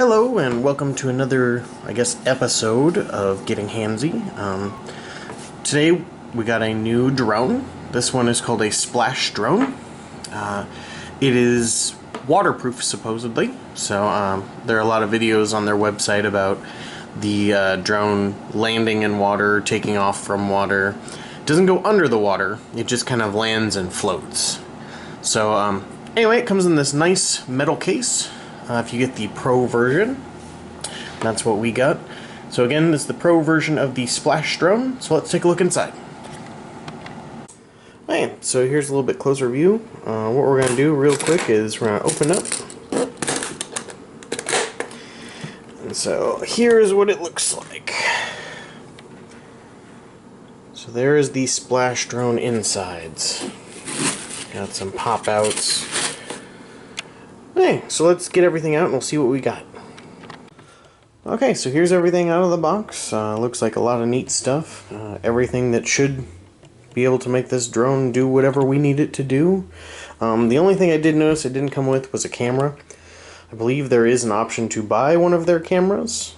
Hello and welcome to another, episode of Getting Handsy. Today we got a new drone. This one is called a splash drone. It is waterproof supposedly, so there are a lot of videos on their website about the drone landing in water, taking off from water. It doesn't go under the water, it just kind of lands and floats. So anyway, it comes in this nice metal case. If you get the Pro version, that's what we got. So again, this is the Pro version of the Splash drone, so let's take a look inside. Alright, so here's a little bit closer view. What we're going to do real quick is we're going to open up. And so here's what it looks like. So there is the Splash drone insides. Got some pop-outs. Okay, so let's get everything out and we'll see what we got. Okay, so here's everything out of the box. Looks like a lot of neat stuff. Everything that should be able to make this drone do whatever we need it to do. The only thing I did notice it didn't come with was a camera. I believe there is an option to buy one of their cameras,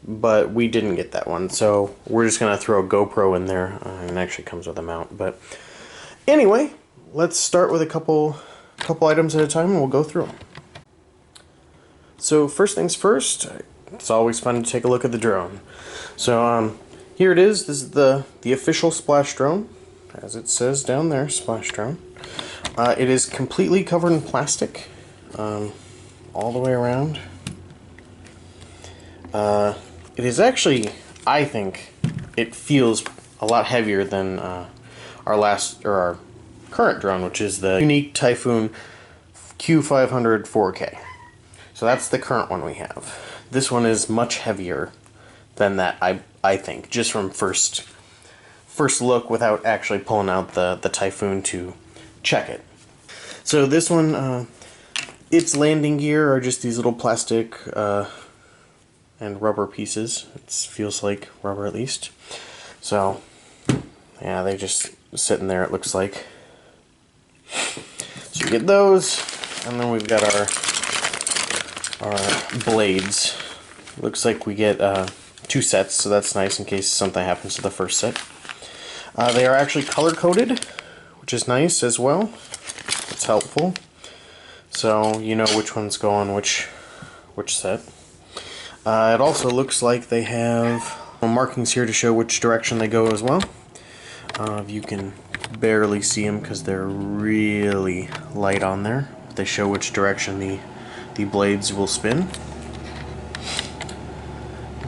but we didn't get that one. So we're just going to throw a GoPro in there, and it actually comes with a mount. But anyway, let's start with a couple items at a time and we'll go through them. So first things first, it's always fun to take a look at the drone. So here it is. This is the official Splash drone, as it says down there, Splash drone. It is completely covered in plastic, all the way around. It is actually, I think, it feels a lot heavier than our current drone, which is the Unique Typhoon Q500 4K. So that's the current one we have. This one is much heavier than that, I think, just from first look without actually pulling out the Typhoon to check it. So this one, its landing gear are just these little plastic and rubber pieces. It feels like rubber at least. So yeah, they just sitting there, it looks like. So you get those, and then we've got our blades. Looks like we get 2 sets, so that's nice in case something happens to the first set. They are actually color-coded, which is nice as well. It's helpful. So you know which ones go on which set. It also looks like they have markings here to show which direction they go as well. You can barely see them because they're really light on there. They show which direction the blades will spin.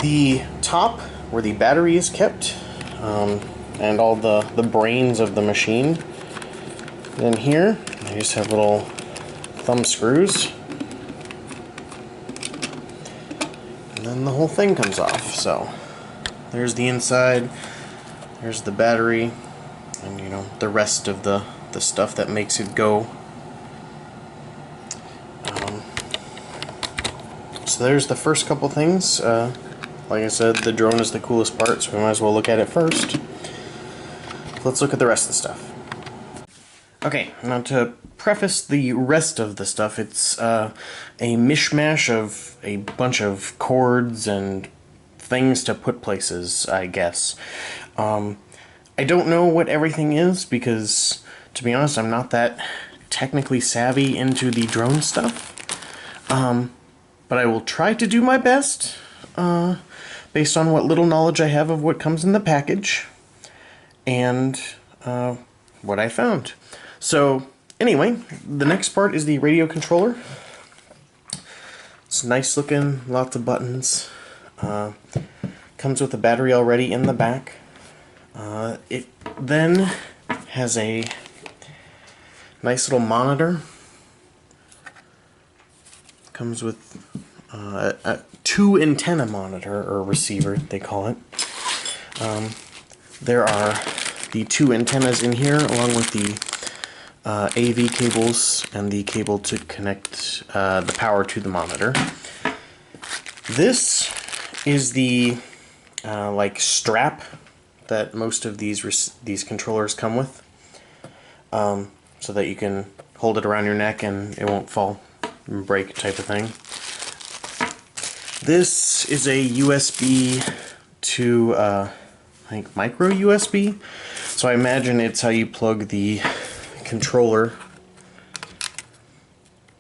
The top, where the battery is kept, and all the brains of the machine. Then here, they just have little thumb screws. And then the whole thing comes off. So there's the inside, there's the battery, and you know, the rest of the stuff that makes it go. So there's the first couple things. Like I said, the drone is the coolest part, so we might as well look at it first. Let's look at the rest of the stuff. Okay, now to preface the rest of the stuff, it's a mishmash of a bunch of cords and things to put places, I guess. I don't know what everything is because, to be honest, I'm not that technically savvy into the drone stuff. But I will try to do my best, based on what little knowledge I have of what comes in the package, and what I found. So, anyway, the next part is the radio controller. It's nice looking, lots of buttons. Comes with a battery already in the back. It then has a nice little monitor. Comes with a 2 antenna monitor, or receiver, they call it. There are the 2 antennas in here, along with the AV cables and the cable to connect the power to the monitor. This is the like strap that most of these controllers come with, so that you can hold it around your neck and it won't fall and break type of thing. This is a USB to, I think, micro USB. So I imagine it's how you plug the controller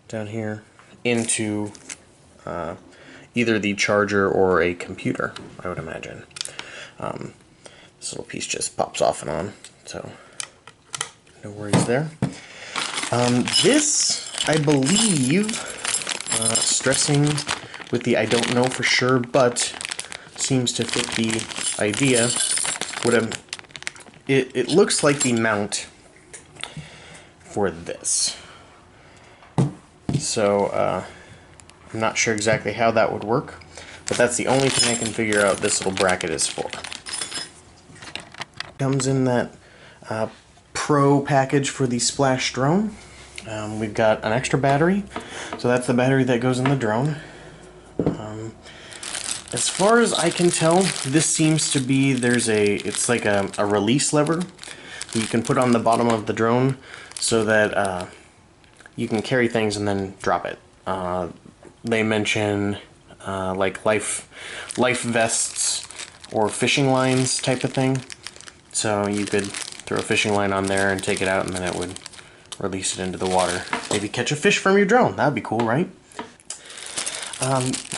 down here into either the charger or a computer, I would imagine. This little piece just pops off and on, so no worries there. This, I believe, stressing with the I don't know for sure, but seems to fit the idea. It looks like the mount for this. So, I'm not sure exactly how that would work, but that's the only thing I can figure out this little bracket is for. Comes in that Pro package for the Splash drone. We've got an extra battery, so that's the battery that goes in the drone. As far as I can tell, this seems to be, it's like a release lever that you can put on the bottom of the drone so that you can carry things and then drop it. They mention like life vests or fishing lines type of thing. So you could throw a fishing line on there and take it out, and then it would release it into the water. Maybe catch a fish from your drone. That'd be cool, right?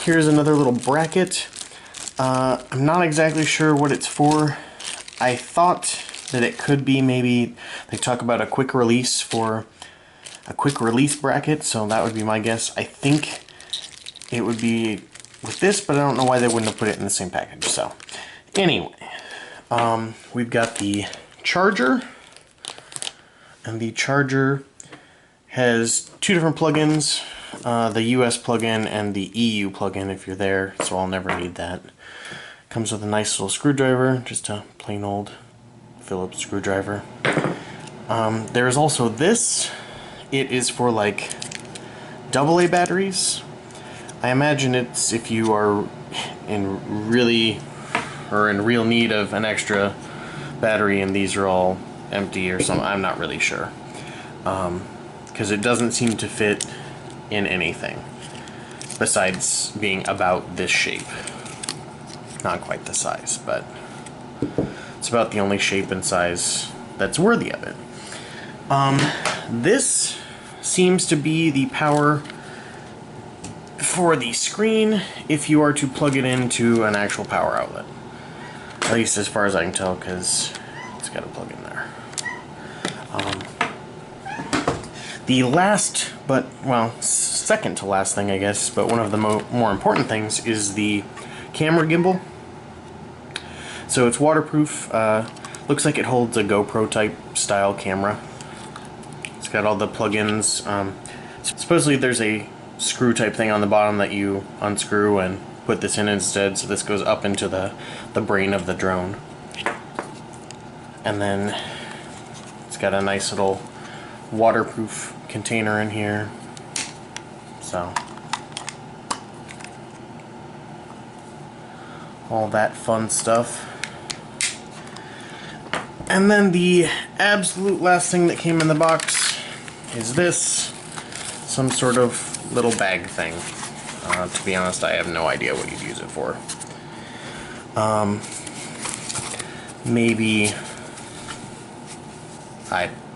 Here's another little bracket. I'm not exactly sure what it's for. I thought that it could be maybe they talk about a quick release bracket, so that would be my guess. I think it would be with this, but I don't know why they wouldn't have put it in the same package. So anyway, we've got the charger, and the charger has two different plugins, the US plugin and the EU plugin if you're there, so I'll never need that. Comes with a nice little screwdriver, just a plain old Phillips screwdriver. There's also this. It is for like AA batteries. I imagine it's if you are in real need of an extra battery and these are all empty or something. I'm not really sure. Because it doesn't seem to fit in anything besides being about this shape. Not quite the size, but it's about the only shape and size that's worthy of it. This seems to be the power for the screen if you are to plug it into an actual power outlet. At least as far as I can tell, because it's got a plug in there. The last, but, well, second to last thing, I guess, but one of the more important things is the camera gimbal. So it's waterproof. Looks like it holds a GoPro type style camera. It's got all the plugins. Supposedly there's a screw type thing on the bottom that you unscrew and put this in instead, so this goes up into the brain of the drone. And then it's got a nice little waterproof container in here. So all that fun stuff. And then the absolute last thing that came in the box is this, some sort of little bag thing. To be honest, I have no idea what you'd use it for. Maybe,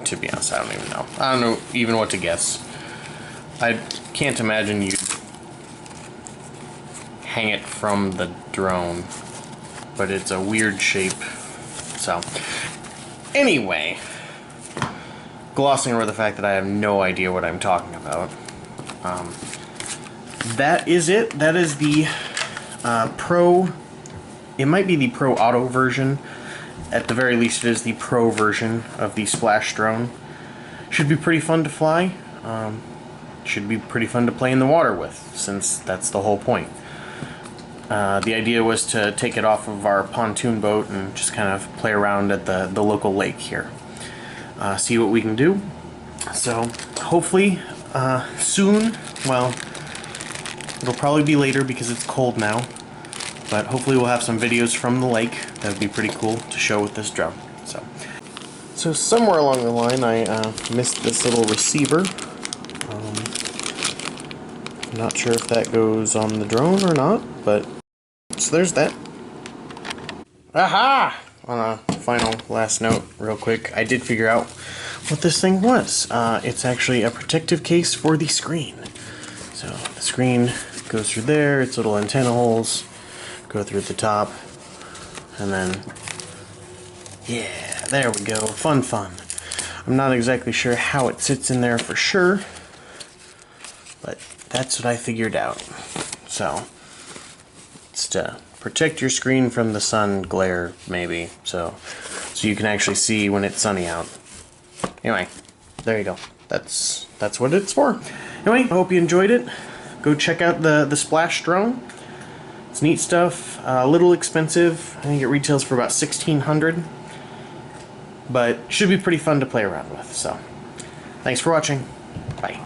to be honest, I don't even know. I don't know even what to guess. I can't imagine you'd hang it from the drone, but it's a weird shape. So, anyway, glossing over the fact that I have no idea what I'm talking about. That is it. That is the Pro. It might be the Pro Auto version. At the very least, it is the Pro version of the Splash drone. Should be pretty fun to fly. Should be pretty fun to play in the water with, since that's the whole point. The idea was to take it off of our pontoon boat and just kind of play around at the local lake here. See what we can do. So, hopefully, soon, well, it'll probably be later because it's cold now, but hopefully we'll have some videos from the lake. That would be pretty cool to show with this drone. So somewhere along the line I missed this little receiver. Not sure if that goes on the drone or not, but so there's that. Aha! On a final last note, real quick, I did figure out what this thing was. It's actually a protective case for the screen. So the screen goes through there, its little antenna holes go through the top, and then, yeah, there we go, fun. I'm not exactly sure how it sits in there for sure, but that's what I figured out. So, it's to protect your screen from the sun glare, maybe, so you can actually see when it's sunny out. Anyway, there you go. That's what it's for. Anyway, I hope you enjoyed it. Go check out the Splash drone. It's neat stuff. A little expensive. I think it retails for about $1,600. But should be pretty fun to play around with. So, thanks for watching. Bye.